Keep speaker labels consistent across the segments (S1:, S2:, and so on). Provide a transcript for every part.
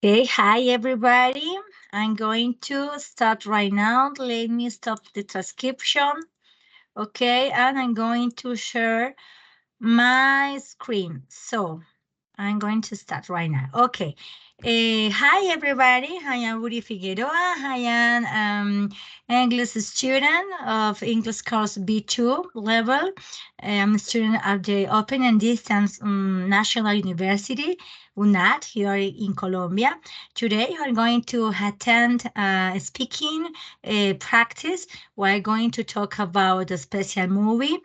S1: Okay, hi everybody. I'm going to start right now. Let me stop the transcription. Okay, and I'm going to share my screen. So I'm going to start right now. Okay. Hi, everybody. I am Uri Figueroa. I am English student of English course B2 level. I'm a student of the Open and Distance National University, UNAT, here in Colombia. Today, we're going to attend speaking practice. We're going to talk about a special movie,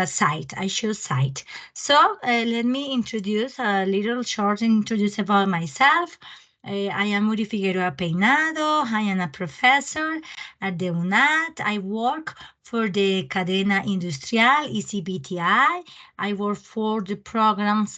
S1: Sight. I choose Sight. So let me introduce a little short introduce about myself. I am Muri Figueroa Peinado. I am a professor at the UNAT. I work for the Cadena Industrial, ECBTI. I work for the programs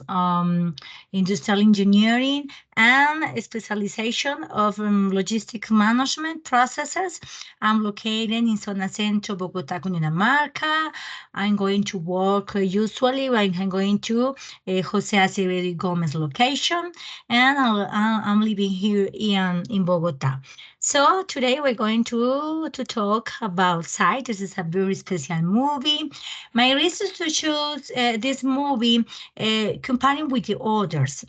S1: Industrial Engineering and specialization of logistic management processes. I'm located in Zona Centro, Bogotá, Cundinamarca. I'm going to work usually when I'm going to Jose Acevedo Gomez location, and I'm living here in Bogota. So today we're going to talk about Sight. This is a very special movie. My reason to choose this movie, comparing with the others.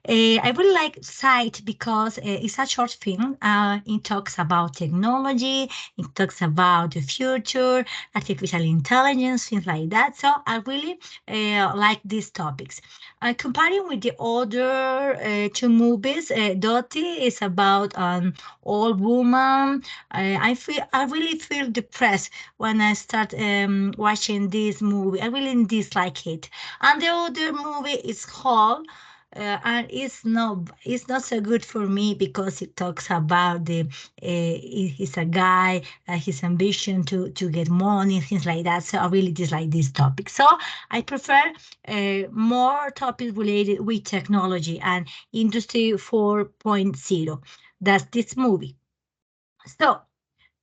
S1: I really like Sight because it's a short film. It talks about technology. It talks about the future, artificial intelligence, things like that. So I really like these topics. Comparing with the other two movies, Dottie is about an old woman. I really feel depressed when I start watching this movie. I really dislike it. And the other movie is Hall. And it's not so good for me because it talks about he's a guy, his ambition to get money, things like that. So I really dislike this topic. So I prefer more topics related with technology and Industry 4.0. That's this movie. So,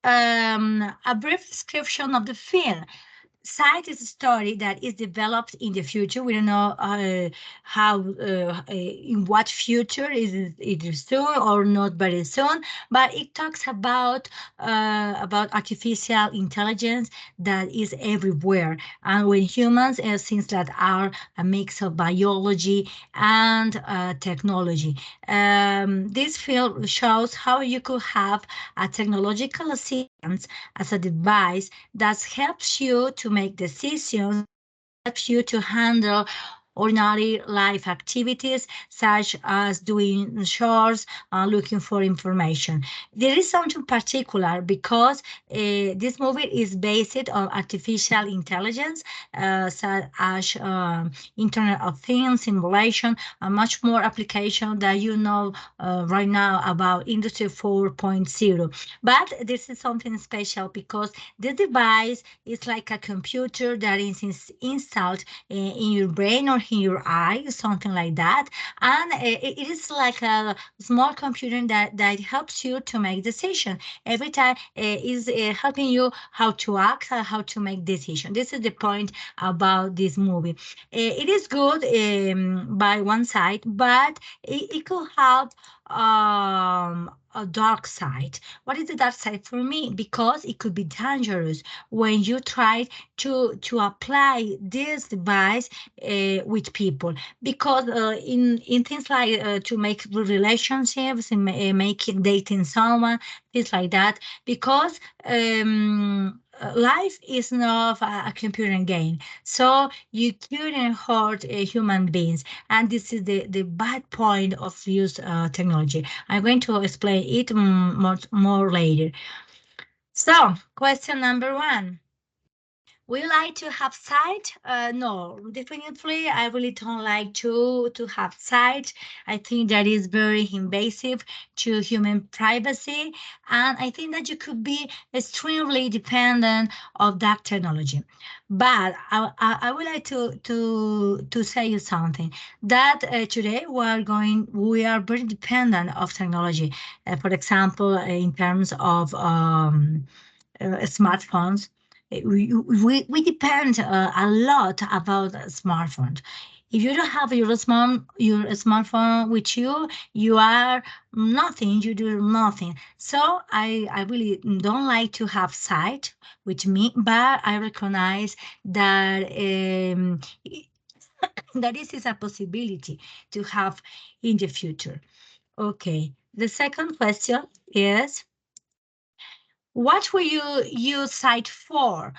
S1: a brief description of the film. Sight is a story that is developed in the future. We don't know how, in what future is it soon or not very soon, but it talks about artificial intelligence that is everywhere. And when humans, things that are a mix of biology and technology. This film shows how you could have a technological assistance as a device that helps you to make decisions, helps you to handle ordinary life activities such as doing chores, looking for information. There is something particular because this movie is based on artificial intelligence, such as Internet of Things, simulation, and much more application that you know right now about Industry 4.0. But this is something special because the device is like a computer that is installed in your brain or in your eye, something like that. And it is like a small computer that helps you to make decision. Every time is helping you how to act, how to make decision. This is the point about this movie. It is good by one side, but it could have a dark side. What is the dark side for me? Because it could be dangerous when you try to apply this device with people. Because in things like to make relationships and making dating someone, things like that. Because life is not a computer game, so you couldn't hurt human beings, and this is the bad point of use technology. I'm going to explain it more later. So, question number one. Would you like to have sight? No, definitely. I really don't like to have sight. I think that is very invasive to human privacy, and I think that you could be extremely dependent of that technology. But I would like to say you something that today we are very dependent of technology. For example, in terms of smartphones, we depend a lot about smartphones. If you don't have your smartphone with you, you are nothing. You do nothing. So I really don't like to have sight with me, but I recognize that that this is a possibility to have in the future. Okay. The second question is, what will you use Site for?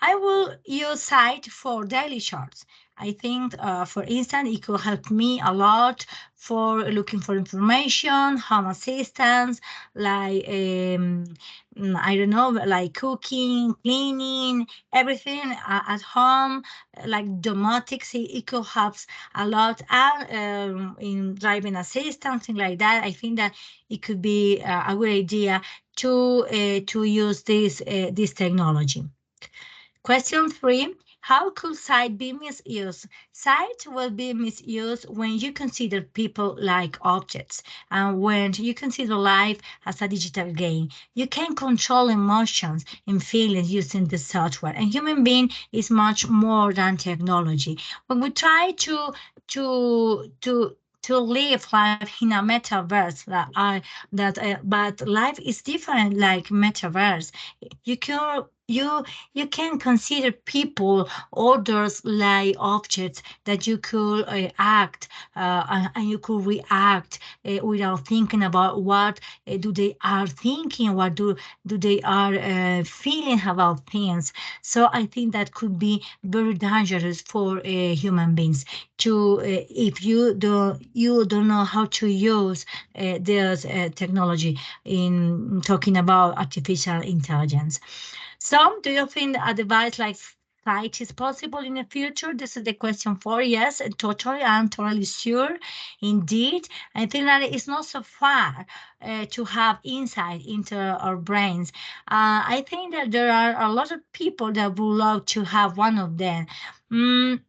S1: I will use Site for daily charts. I think, for instance, it could help me a lot for looking for information, home assistance, like I don't know, like cooking, cleaning, everything at home, like domotics. It could help a lot, and in driving assistance, things like that. I think that it could be a good idea to use this technology. Question 3. How could sight be misused? Sight will be misused when you consider people like objects and when you consider life as a digital game. You can control emotions and feelings using the software, and human being is much more than technology. When we try to live life in a metaverse, but life is different like metaverse. You can you can consider people, others like objects that you could act and you could react without thinking about what do they are thinking, what do they are feeling about things. So I think that could be very dangerous for human beings to if you don't know how to use this technology in talking about artificial intelligence. So, do you think a device like sight is possible in the future? This is the question for. Yes, totally. I'm totally sure. Indeed, I think that it's not so far to have insight into our brains. I think that there are a lot of people that would love to have one of them. Mm,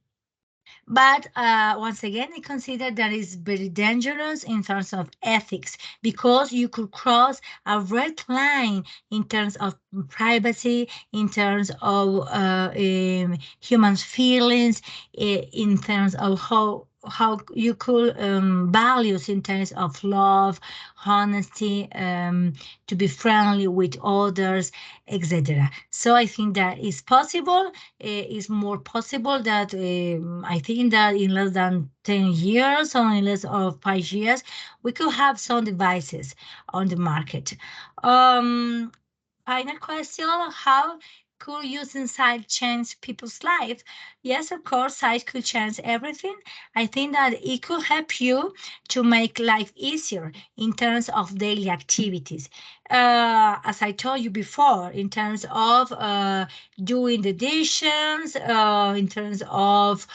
S1: but once again, I consider that is very dangerous in terms of ethics because you could cross a red line in terms of privacy, in terms of human feelings, in terms of how you could values in terms of love, honesty, to be friendly with others, etc. So I think that is possible. Is more possible that I think that in less than 10 years or in less of 5 years, we could have some devices on the market. Um, Final question, how could using sight change people's life? Yes, of course, sight could change everything. I think that it could help you to make life easier in terms of daily activities. As I told you before, in terms of doing the dishes, in terms of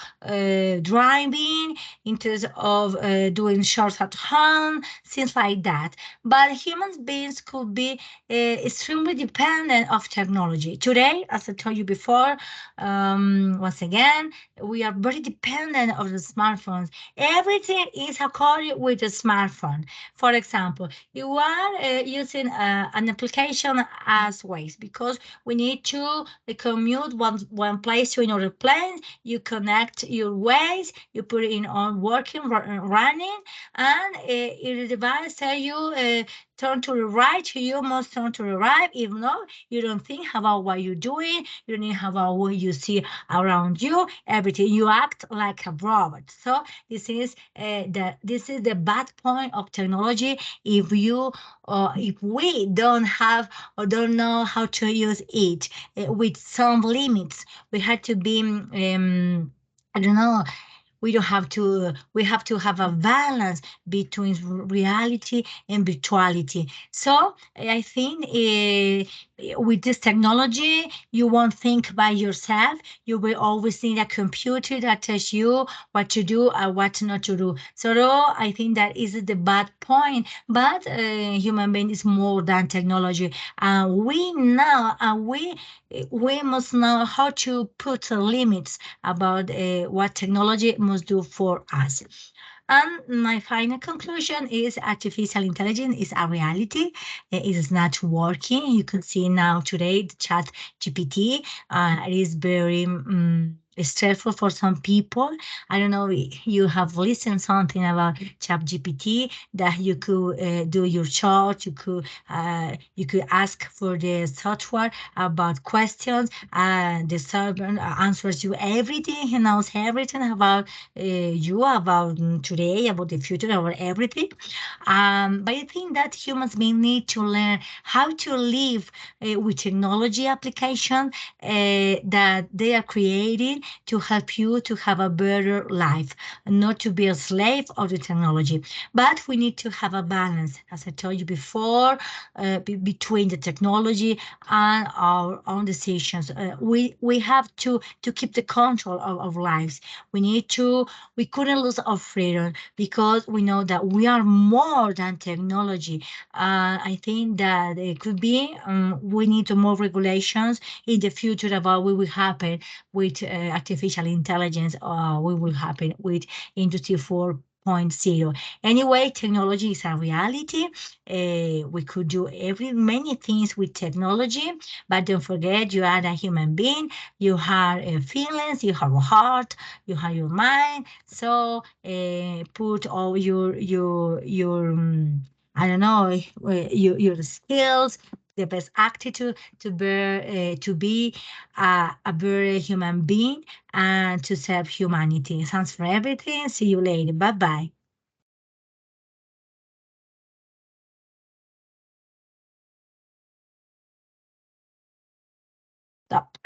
S1: driving, in terms of doing chores at home, things like that. But human beings could be extremely dependent of technology. Today, as I told you before, once again, we are very dependent of the smartphones. Everything is according with the smartphone. For example, you are using an application as Waze because we need to commute one place to another place. You connect your Waze, you put it in on working, running, and the device tell you turn to the right, you must turn to the right. If not, you don't think about what you're doing, you don't think about what you see around you, everything. You act like a robot. So this is the bad point of technology. If we don't have or don't know how to use it with some limits, we had to be I don't know, we have to have a balance between reality and virtuality. So I think with this technology you won't think by yourself. You will always need a computer that tells you what to do or what not to do. So I think that is the bad point, but human being is more than technology, and we must know how to put limits about what technology must do for us. And my final conclusion is artificial intelligence is a reality. It is not working. You can see now today the chat GPT. It is very stressful for some people. I don't know if you have listened something about ChatGPT that you could do your chart, you could ask for the software about questions, and the server answers you everything. He knows everything about you, about today, about the future, about everything. But I think that humans may need to learn how to live with technology application that they are creating to help you to have a better life, not to be a slave of the technology. But we need to have a balance, as I told you before, between the technology and our own decisions. We have to keep the control of lives. We need to. We couldn't lose our freedom because we know that we are more than technology. I think that it could be we need more regulations in the future about what will happen with artificial intelligence, or what will happen with Industry 4.0. Anyway, technology is a reality. We could do many things with technology, but don't forget you are a human being. You have feelings, you have a heart, you have your mind. So put all your I don't know, your skills, the best attitude to be a better human being and to serve humanity. Thanks for everything. See you later. Bye bye. Stop.